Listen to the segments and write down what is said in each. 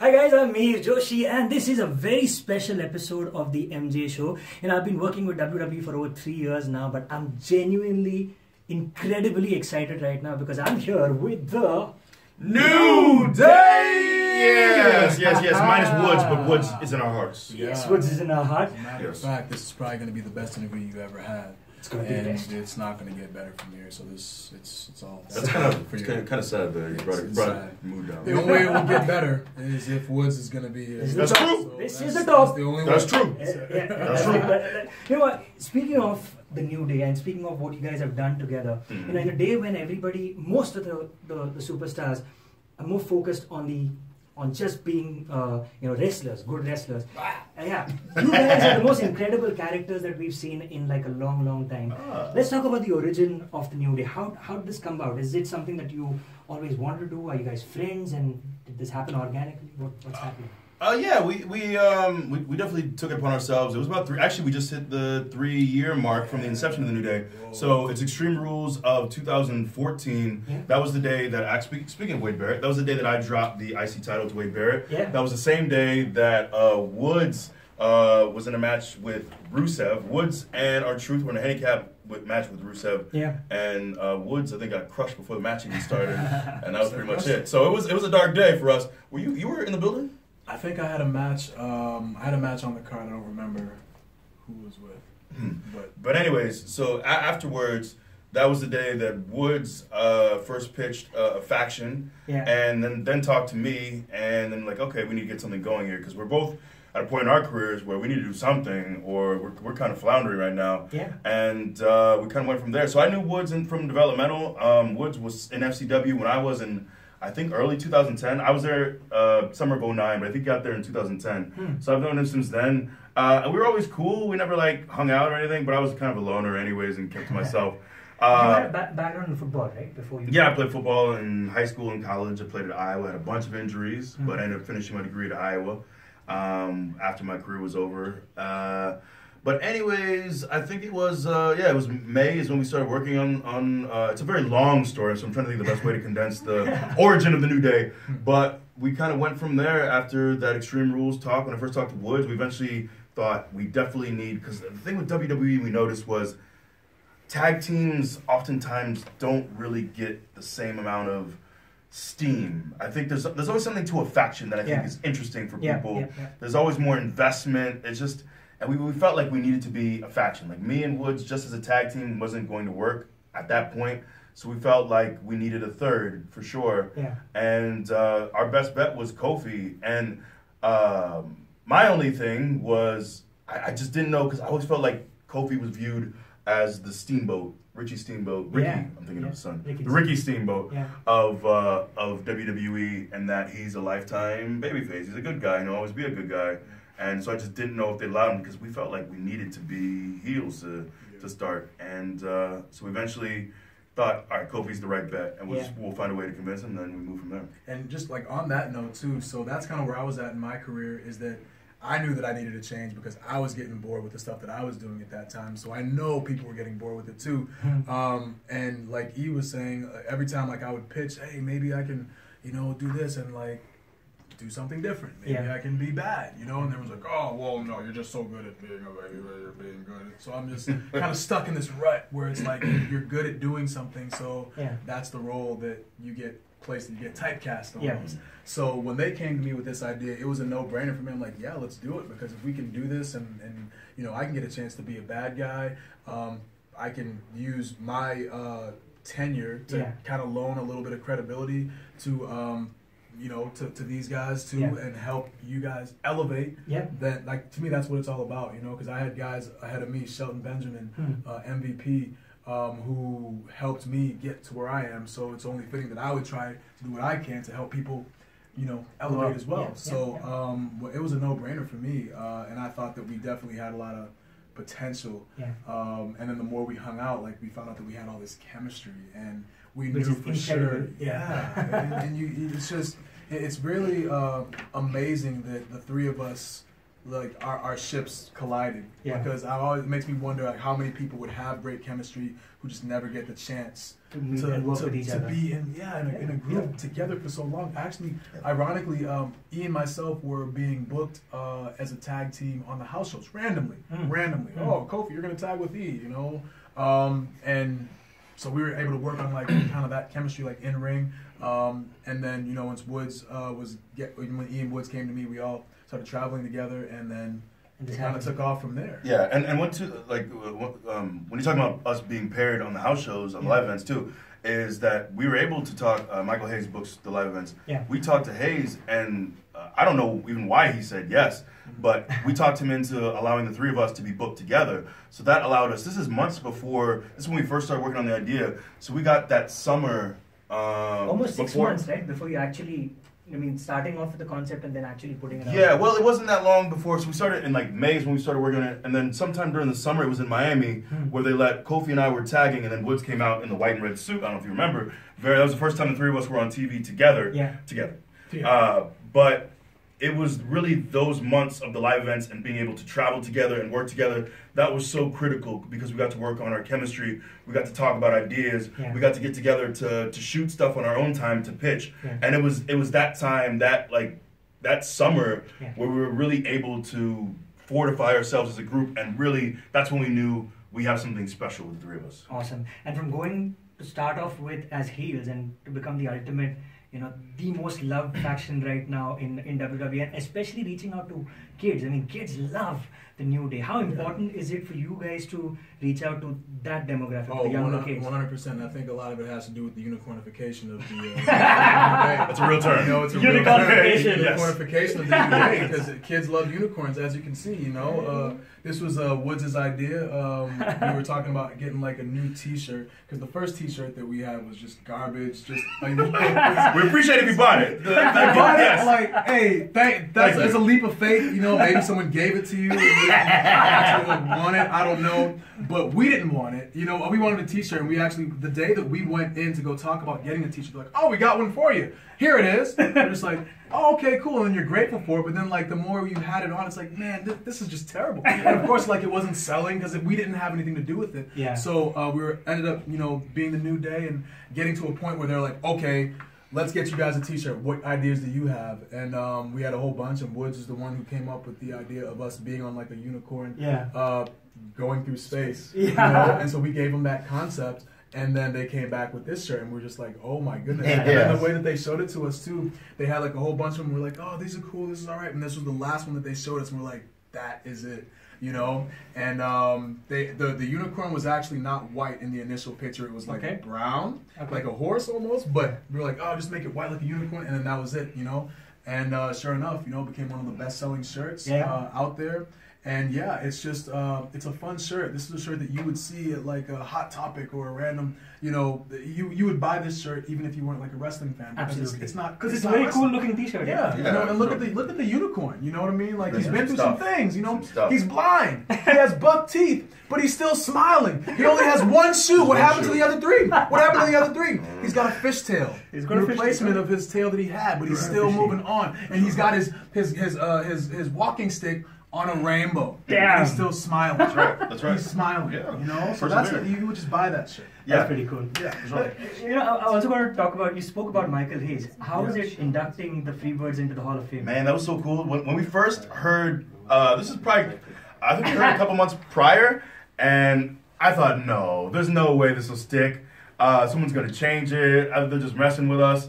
Hi guys, I'm Mihir Joshi and this is a very special episode of the MJ Show. And I've been working with WWE for over 3 years now, but I'm genuinely incredibly excited right now because I'm here with the New Day! Yes. Minus Woods, but Woods is in our hearts. Yes, Woods is in our heart. Matter of fact, this is probably going to be the best interview you've ever had. It's going to be the best. It's not going to get better from here. So it's all. That's kind of sad that you brought the mood down. The only way it will get better is if Woods is going to be. That's true. So this is the top. That's true. That's true. But, you know what? Speaking of the New Day and speaking of what you guys have done together, you know, in a day when everybody, most of the superstars are more focused on just being wrestlers, good wrestlers. Yeah, you guys are the most incredible characters that we've seen in like a long time. Let's talk about the origin of the New Day. How did this come about? Is it something that you always wanted to do? Are you guys friends, and did this happen organically? What's happening? Yeah, we definitely took it upon ourselves. It was about actually we just hit the 3-year mark from the inception of the New Day. So it's Extreme Rules of 2014. Yeah. That was the day that, speaking of Wade Barrett, that was the day that I dropped the IC title to Wade Barrett. Yeah. That was the same day that Woods was in a match with Rusev. Woods and R-Truth were in a handicap match with Rusev. Yeah. And Woods, I think, got crushed before the match even started. And that was pretty much it. So it was a dark day for us. Were you were in the building? I think I had a match. I had a match on the card. I don't remember who was with. But anyways, so afterwards, that was the day that Woods first pitched a faction, and then talked to me, and then like, okay, we need to get something going here because we're both at a point in our careers where we need to do something, or we're kind of floundering right now. Yeah. And we kind of went from there. So I knew Woods from developmental. Woods was in FCW when I was in, I think, early 2010. I was there summer of 09, but I think he got there in 2010. So I've known him since then. And we were always cool. We never like hung out or anything, but I was kind of a loner anyways and kept to myself. You had a background in football, right? Before you. Yeah, I played football in high school and college. I played at Iowa. Had a bunch of injuries, but I ended up finishing my degree at Iowa after my career was over. But anyways, I think it was it was May is when we started working on it's a very long story, so I'm trying to think of the best way to condense the origin of the New Day. But we kind of went from there after that Extreme Rules talk. When I first talked to Woods, we eventually thought we definitely need, because the thing with WWE we noticed was tag teams oftentimes don't really get the same amount of steam. I think there's always something to a faction that I think is interesting for people. There's always more investment. It's just, and we felt like we needed to be a faction. Like me and Woods, just as a tag team, wasn't going to work at that point. So we felt like we needed a third for sure. Yeah. And our best bet was Kofi. And my only thing was I just didn't know, because I always felt like Kofi was viewed as the Steamboat, Ricky Steamboat, I'm thinking of his son, Ricky Steamboat of WWE, and that he's a lifetime babyface. He's a good guy, and he'll always be a good guy. And so I just didn't know if they allowed him, because we felt like we needed to be heels to start. And so we eventually thought, all right, Kofi's the right bet, and we'll find a way to convince him, and then we move from there. And just like on that note too, so that's kind of where I was at in my career, is that I knew that I needed a change because I was getting bored with the stuff that I was doing at that time. So I know people were getting bored with it too. And like he was saying, every time like I would pitch, hey, maybe I can, do this and like do something different. Maybe I can be bad, And everyone's like, oh, well, no, you're just so good at being good. So I'm just kind of stuck in this rut where it's like you're good at doing something, so that's the role that you get placed and you get typecast almost. So when they came to me with this idea, it was a no-brainer for me. I'm like, yeah, let's do it, because if we can do this and I can get a chance to be a bad guy, I can use my tenure to kind of loan a little bit of credibility to to these guys too, and help you guys elevate. That, like, to me, that's what it's all about, because I had guys ahead of me, Shelton Benjamin, MVP, who helped me get to where I am. So it's only fitting that I would try to do what I can to help people, elevate as well. It was a no-brainer for me, and I thought that we definitely had a lot of potential. And then the more we hung out, like, we found out that we had all this chemistry, and we knew for sure. And it's just, it's really amazing that the three of us like our ships collided. Yeah. Because it makes me wonder like how many people would have great chemistry who just never get the chance to meet and work with each other. Be in a group together for so long. Actually, ironically, Ian and myself were being booked as a tag team on the house shows randomly. Oh, Kofi, you're gonna tag with E, you know, and so we were able to work on like kind of that chemistry like in ring, and then you know once when Ian Woods came to me, we all started traveling together, and then it kind of took off from there. Yeah, and went to like when you're talking about us being paired on the house shows, on the live events too, is that we were able to talk. Michael Hayes books the live events. Yeah. We talked to Hayes, and I don't know even why he said yes, but we talked him into allowing the three of us to be booked together. So that allowed us. This is months before. This is when we first started working on the idea. So we got that summer. Almost 6 months, right? Before you actually. I mean, starting off with the concept and then actually putting it out. Yeah, well, it wasn't that long before. So we started in like May is when we started working on it. And then sometime during the summer, it was in Miami where they let Kofi and I were tagging. And then Woods came out in the white and red suit. I don't know if you remember. That was the first time the three of us were on TV together. Yeah. But it was really those months of the live events and being able to travel together and work together that was so critical because we got to work on our chemistry. We got to talk about ideas. Yeah. We got to get together to shoot stuff on our own time to pitch. Yeah. And it was that time that summer where we were really able to fortify ourselves as a group, and really that's when we knew we have something special with the three of us. Awesome. And from going to start off with as heels and to become the ultimate, you know, the most loved faction right now in WWE, and especially reaching out to kids. I mean, kids love the New Day. How important is it for you guys to reach out to that demographic, the younger kids? 100%. I think a lot of it has to do with the unicornification of the That's a real term. You know, it's a Unicornification. Unicornification of the New Day, because kids love unicorns, as you can see, you know. This was Woods' idea. We were talking about getting like a new t-shirt, because the first t-shirt that we had was just garbage. Just like, we appreciate if you bought it. Yes. Like, hey, that's a leap of faith. You know, maybe someone gave it to you. And you actually want it. I don't know, but we didn't want it. You know, we wanted a t-shirt, and we actually, the day that we went in to go talk about getting a t-shirt, like, oh, we got one for you. Here it is. We're just like, oh, okay, cool, and you're grateful for it. But then, like, the more you had it on, it's like, man, this is just terrible. And of course, like, it wasn't selling because we didn't have anything to do with it. Yeah. So ended up, you know, being the New Day and getting to a point where they're like, okay, let's get you guys a t-shirt. What ideas do you have? And we had a whole bunch, and Woods is the one who came up with the idea of us being on like a unicorn, going through space. Yeah. You know? And so we gave them that concept, and then they came back with this shirt, and we're just like, oh my goodness. Yeah. And then the way that they showed it to us too, they had like a whole bunch of them. We're like, oh, these are cool, this is all right. And this was the last one that they showed us, and we're like, that is it. You know, and the unicorn was actually not white in the initial picture. It was like brown, like a horse almost. But we were like, oh, just make it white like a unicorn, and then that was it. You know, and sure enough, you know, it became one of the best-selling shirts out there. And yeah, it's just it's a fun shirt. This is a shirt that you would see at like a Hot Topic or a random, you know, you would buy this shirt even if you weren't like a wrestling fan. Absolutely. It's not because it's a very cool looking t-shirt. Yeah, you know, and look at the unicorn. You know what I mean? Like he's been through some things. You know, he's blind. He has buck teeth, but he's still smiling. He only has one shoe. What happened to the other three? What happened to the other three? He's got a fishtail. He's got a replacement of his tail that he had, but he's still moving on. And he's got his walking stick on a rainbow. Damn. He's still smiling. That's right. That's right. He's smiling. Yeah. You know, so that's what you would just buy that shit. Yeah. That's pretty cool. Yeah. But, you know, I also want to talk about, you spoke about Michael Hayes. How was it inducting the Freebirds into the Hall of Fame? Man, that was so cool. When we first heard, this is probably, I think we heard a couple months prior, and I thought, no, there's no way this will stick. Someone's going to change it. They're just messing with us.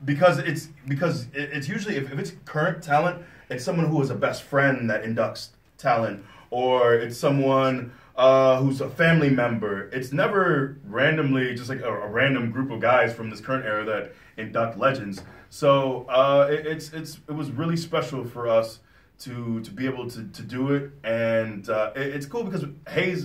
Because it's usually, if it's current talent, it's someone who is a best friend that inducts talent, or it's someone who's a family member. It's never randomly just like a random group of guys from this current era that induct legends. So it was really special for us to be able to do it, and it's cool because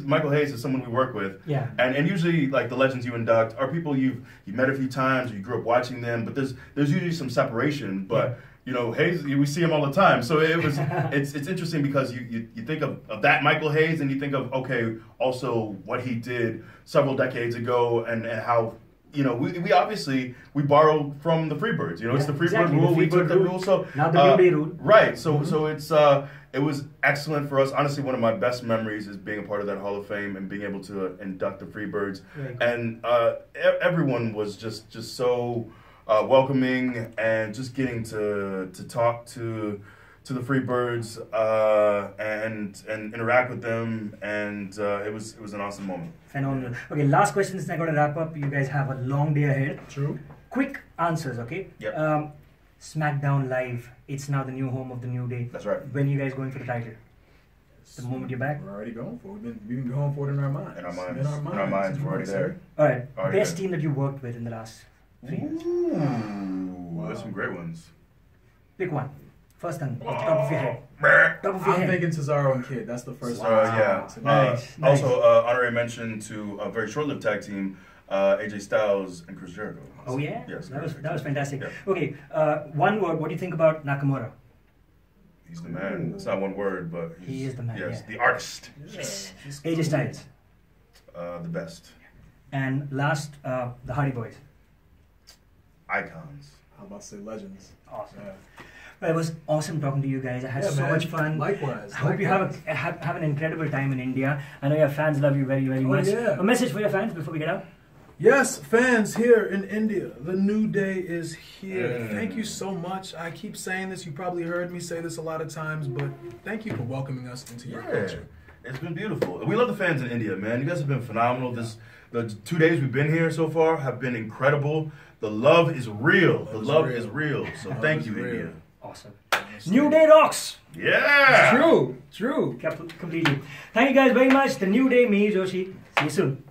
Michael Hayes is someone we work with, and usually like the legends you induct are people you've met a few times or you grew up watching them, but there's usually some separation, but. You know, Hayes, we see him all the time. So it's interesting because you think of that Michael Hayes, and you think of, okay, also what he did several decades ago and how you know, we obviously we borrow from the Freebirds. You know, it's the Freebird exactly, rule. the We took Freebird that rule. rule. So Now the New Day rule. right. So it's it was excellent for us. Honestly, one of my best memories is being a part of that Hall of Fame and being able to induct the Freebirds. Right. And everyone was just so welcoming, and just getting to talk to the Freebirds and interact with them, and it was an awesome moment. Phenomenal. Okay, last question. Is I'm going to wrap up. You guys have a long day ahead. True. Quick answers, okay? Yep. SmackDown Live. It's now the new home of the New Day. That's right. When are you guys going for the title? The moment you're back? We're already going for it. We've been going for it in our minds. In our minds. In our minds. We're already there. All right. Already Best there. team that you worked with in the last 3 years? Ooh, there's some great ones. Pick one. First one, off the top of your head. Top of your I'm head. thinking Cesaro and Kid. That's the first one. Yeah. Nice. Also, honorary mention to a very short-lived tag team, AJ Styles and Chris Jericho. Oh yeah? Yes. That was fantastic. Yeah. Okay, one word. What do you think about Nakamura? He's the man. It's not one word, but He is the man, Yes, yeah. the artist. Yes. AJ Styles. The best. And last, the Hardy Boys. Icons. How about to say legends? Awesome. Yeah. Well, it was awesome talking to you guys. I had so man. much fun. Likewise. I hope you have an incredible time in India. I know your fans love you very, very much. Yeah. A message for your fans before we get out? Yes, fans here in India, the New Day is here. Mm. Thank you so much. I keep saying this. You probably heard me say this a lot of times, but thank you for welcoming us into your culture. It's been beautiful. We love the fans in India, man. You guys have been phenomenal. The 2 days we've been here so far have been incredible. The love is real. The love is real. So thank you, India. Awesome. New Day rocks! Yeah! True. Completely. Thank you guys very much. The New Day, Mihir Joshi. See you soon.